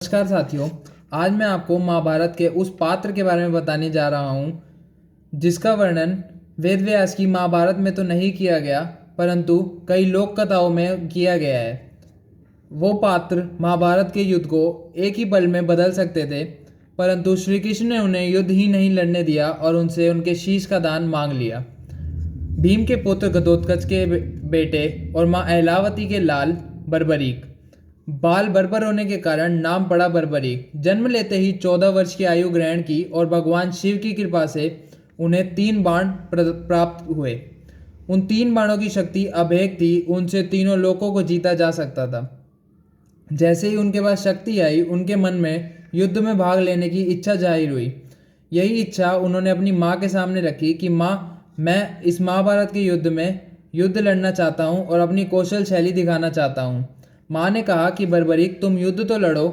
नमस्कार साथियों। आज मैं आपको महाभारत के उस पात्र के बारे में बताने जा रहा हूँ जिसका वर्णन वेद व्यास की महाभारत में तो नहीं किया गया, परंतु कई लोक कथाओं में किया गया है। वो पात्र महाभारत के युद्ध को एक ही पल में बदल सकते थे, परंतु श्री कृष्ण ने उन्हें युद्ध ही नहीं लड़ने दिया और उनसे उनके शीश का दान मांग लिया। भीम के पुत्र घटोत्कच के बेटे और माँ अहलावती के लाल बर्बरीक। बाल बर्बर होने के कारण नाम पड़ा बर्बरीक। जन्म लेते ही 14 वर्ष की आयु ग्रहण की और भगवान शिव की कृपा से उन्हें 3 बाण प्राप्त हुए। उन 3 बाणों की शक्ति अभेद थी, उनसे तीनों लोकों को जीता जा सकता था। जैसे ही उनके पास शक्ति आई, उनके मन में युद्ध में भाग लेने की इच्छा जाहिर हुई। यही इच्छा उन्होंने अपनी माँ के सामने रखी कि माँ, मैं इस महाभारत के युद्ध में युद्ध लड़ना चाहता हूँ और अपनी कौशल शैली दिखाना चाहता हूँ। माँ ने कहा कि बर्बरीक, तुम युद्ध तो लड़ो,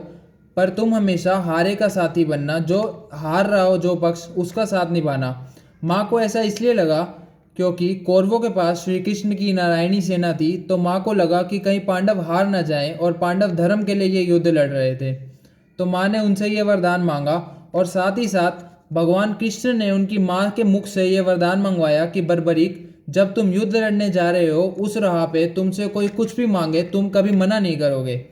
पर तुम हमेशा हारे का साथी बनना। जो हार रहा हो जो पक्ष, उसका साथ निभाना। माँ को ऐसा इसलिए लगा क्योंकि कौरवों के पास श्री कृष्ण की नारायणी सेना थी, तो माँ को लगा कि कहीं पांडव हार न जाएं, और पांडव धर्म के लिए ये युद्ध लड़ रहे थे। तो माँ ने उनसे ये वरदान मांगा, और साथ ही साथ भगवान कृष्ण ने उनकी माँ के मुख से ये वरदान मंगवाया कि बर्बरीक, जब तुम युद्ध लड़ने जा रहे हो, उस राह पे तुमसे कोई कुछ भी मांगे, तुम कभी मना नहीं करोगे।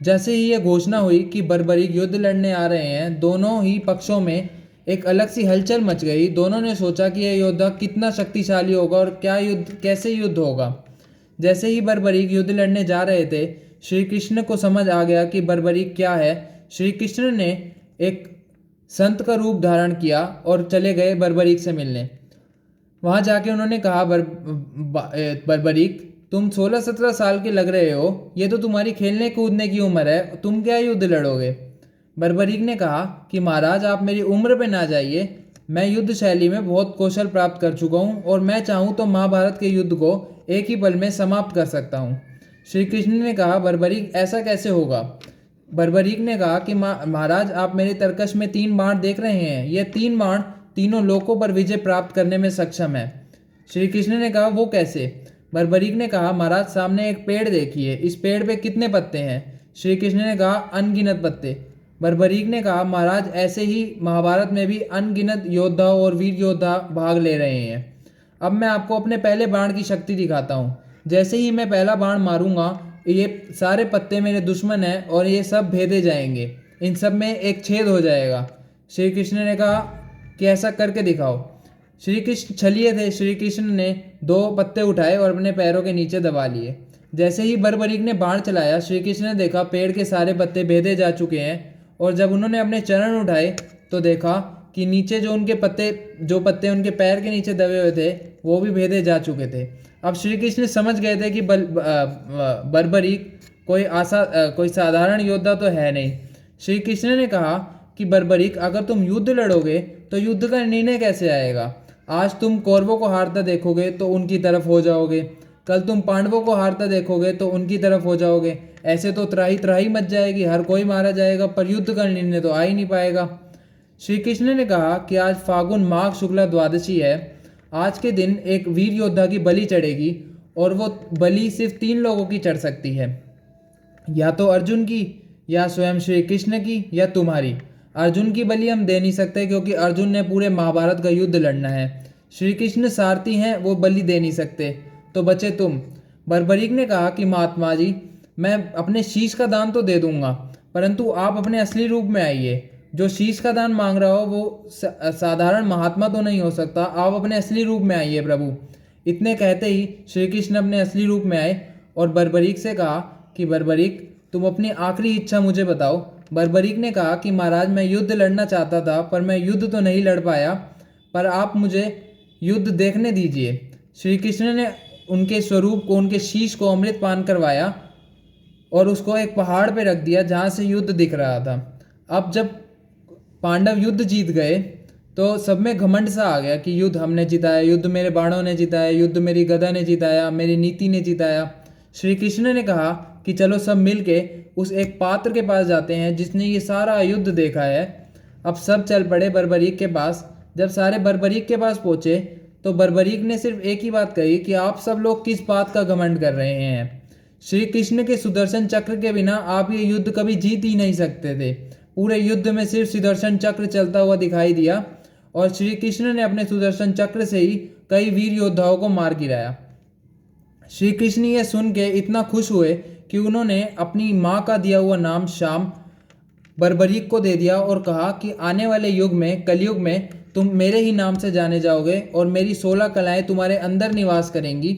जैसे ही ये घोषणा हुई कि बर्बरीक युद्ध लड़ने आ रहे हैं, दोनों ही पक्षों में एक अलग सी हलचल मच गई। दोनों ने सोचा कि यह योद्धा कितना शक्तिशाली होगा और क्या युद्ध, कैसे युद्ध होगा। जैसे ही बर्बरीक युद्ध लड़ने जा रहे थे, श्री कृष्ण को समझ आ गया कि बर्बरीक क्या है। श्री कृष्ण ने एक संत का रूप धारण किया और चले गए बर्बरीक से मिलने। वहां जाके उन्होंने कहा, बर्बरीक, तुम 16-17 साल के लग रहे हो, ये तो तुम्हारी खेलने कूदने की उम्र है, तुम क्या युद्ध लड़ोगे। बर्बरीक ने कहा कि महाराज, आप मेरी उम्र पे ना जाइए, मैं युद्ध शैली में बहुत कौशल प्राप्त कर चुका हूँ और मैं चाहूँ तो महाभारत के युद्ध को एक ही पल में समाप्त कर सकता हूँ। श्री कृष्ण ने कहा, बर्बरीक, ऐसा कैसे होगा। बर्बरीक ने कहा कि महाराज, आप मेरे तरकश में 3 बाण देख रहे हैं, ये 3 बाण तीनों लोकों पर विजय प्राप्त करने में सक्षम है। श्री कृष्ण ने कहा, वो कैसे। बर्बरीक ने कहा, महाराज, सामने एक पेड़ देखिए, इस पेड़ पे कितने पत्ते हैं। श्री कृष्ण ने कहा, अनगिनत पत्ते। बर्बरीक ने कहा, महाराज, ऐसे ही महाभारत में भी अनगिनत योद्धा और वीर योद्धा भाग ले रहे हैं। अब मैं आपको अपने पहले बाण की शक्ति दिखाता हूँ। जैसे ही मैं पहला बाण मारूंगा, ये सारे पत्ते मेरे दुश्मन हैं और ये सब भेदे जाएंगे, इन सब में एक छेद हो जाएगा। श्री कृष्ण ने कहा कि ऐसा करके दिखाओ। श्री कृष्ण छलिए थे। श्री कृष्ण ने 2 पत्ते उठाए और अपने पैरों के नीचे दबा लिए। जैसे ही बर्बरीक ने बाण चलाया, श्री कृष्ण ने देखा पेड़ के सारे पत्ते भेदे जा चुके हैं, और जब उन्होंने अपने चरण उठाए तो देखा कि नीचे जो पत्ते उनके पैर के नीचे दबे हुए थे, वो भी भेदे जा चुके थे। अब श्री कृष्ण समझ गए थे कि बर्बरीक कोई साधारण योद्धा तो है नहीं। श्री कृष्ण ने कहा कि बर्बरीक, अगर तुम युद्ध लड़ोगे तो युद्ध का निर्णय कैसे आएगा। आज तुम कौरवों को हारता देखोगे तो उनकी तरफ हो जाओगे, कल तुम पांडवों को हारता देखोगे तो उनकी तरफ हो जाओगे। ऐसे तो त्राही त्राही मच जाएगी, हर कोई मारा जाएगा, पर युद्ध का निर्णय तो आ ही नहीं पाएगा। श्री कृष्ण ने कहा कि आज फागुन माघ शुक्ला द्वादशी है। आज के दिन एक वीर योद्धा की बलि चढ़ेगी, और वो बलि सिर्फ 3 लोगों की चढ़ सकती है, या तो अर्जुन की, या स्वयं श्री कृष्ण की, या तुम्हारी। अर्जुन की बलि हम दे नहीं सकते क्योंकि अर्जुन ने पूरे महाभारत का युद्ध लड़ना है। श्री कृष्ण सारथी हैं, वो बलि दे नहीं सकते, तो बचे तुम। बर्बरीक ने कहा कि महात्मा जी, मैं अपने शीश का दान तो दे दूंगा, परंतु आप अपने असली रूप में आइए। जो शीश का दान मांग रहा हो वो साधारण महात्मा तो नहीं हो सकता, आप अपने असली रूप में आइए प्रभु। इतने कहते ही श्री कृष्ण अपने असली रूप में आए और बर्बरीक से कहा कि बर्बरीक, तुम अपनी आखिरी इच्छा मुझे बताओ। बर्बरीक ने कहा कि महाराज, मैं युद्ध लड़ना चाहता था, पर मैं युद्ध तो नहीं लड़ पाया, पर आप मुझे युद्ध देखने दीजिए। श्री कृष्ण ने उनके स्वरूप को, उनके शीश को अमृत पान करवाया और उसको एक पहाड़ पे रख दिया जहाँ से युद्ध दिख रहा था। अब जब पांडव युद्ध जीत गए तो सब में घमंड सा आ गया कि युद्ध हमने जिताया, युद्ध मेरे बाणों ने जिताया, युद्ध मेरी गदा ने जिताया, मेरी नीति ने जिताया। श्री कृष्ण ने कहा कि चलो सब मिल के उस एक पात्र के पास जाते हैं जिसने ये सारा युद्ध देखा है। अब सब चल पड़े बर्बरीक के पास। जब सारे बर्बरीक के पास पहुंचे तो बर्बरीक ने सिर्फ एक ही बात कही कि आप सब लोग किस बात का घमंड कर रहे हैं। श्री कृष्ण के सुदर्शन चक्र के बिना आप ये युद्ध कभी जीत ही नहीं सकते थे। पूरे युद्ध में सिर्फ सुदर्शन चक्र चलता हुआ दिखाई दिया और श्री कृष्ण ने अपने सुदर्शन चक्र से ही कई वीर योद्धाओं को मार गिराया। श्री कृष्ण ये सुन के इतना खुश हुए कि उन्होंने अपनी माँ का दिया हुआ नाम श्याम बर्बरीक को दे दिया और कहा कि आने वाले युग में, कलयुग में, तुम मेरे ही नाम से जाने जाओगे और मेरी 16 कलाएं तुम्हारे अंदर निवास करेंगी।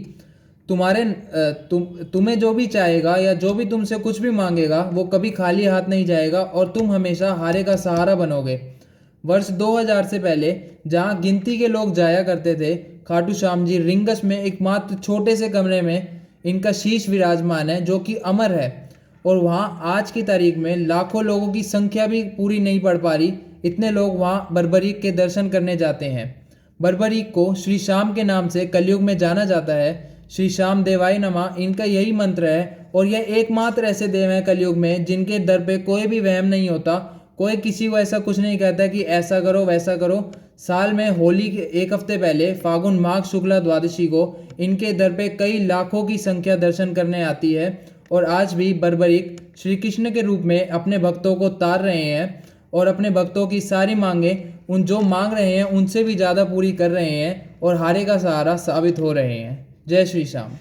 तुम्हें जो भी चाहेगा या जो भी तुमसे कुछ भी मांगेगा वो कभी खाली हाथ नहीं जाएगा और तुम हमेशा हारे का सहारा बनोगे। वर्ष 2000 से पहले जहाँ गिनती के लोग जाया करते थे, खाटू श्याम जी रिंगस में एकमात्र छोटे से कमरे में इनका शीश विराजमान है जो कि अमर है। और वहाँ आज की तारीख में लाखों लोगों की संख्या भी पूरी नहीं पड़ पा रही, इतने लोग वहाँ बर्बरीक के दर्शन करने जाते हैं। बर्बरीक को श्री श्याम के नाम से कलयुग में जाना जाता है। श्री श्याम देवाय नमः इनका यही मंत्र है और यह एकमात्र ऐसे देव हैं कलयुग में जिनके दर पे कोई भी वहम नहीं होता। कोई किसी को ऐसा कुछ नहीं कहता कि ऐसा करो वैसा करो। साल में होली के एक हफ्ते पहले फागुन माघ शुक्ला द्वादशी को इनके दर पे कई लाखों की संख्या दर्शन करने आती है और आज भी बर्बरीक श्री कृष्ण के रूप में अपने भक्तों को तार रहे हैं और अपने भक्तों की सारी मांगे उन जो मांग रहे हैं उनसे भी ज़्यादा पूरी कर रहे हैं और हारे का सहारा साबित हो रहे हैं। जय श्री श्याम।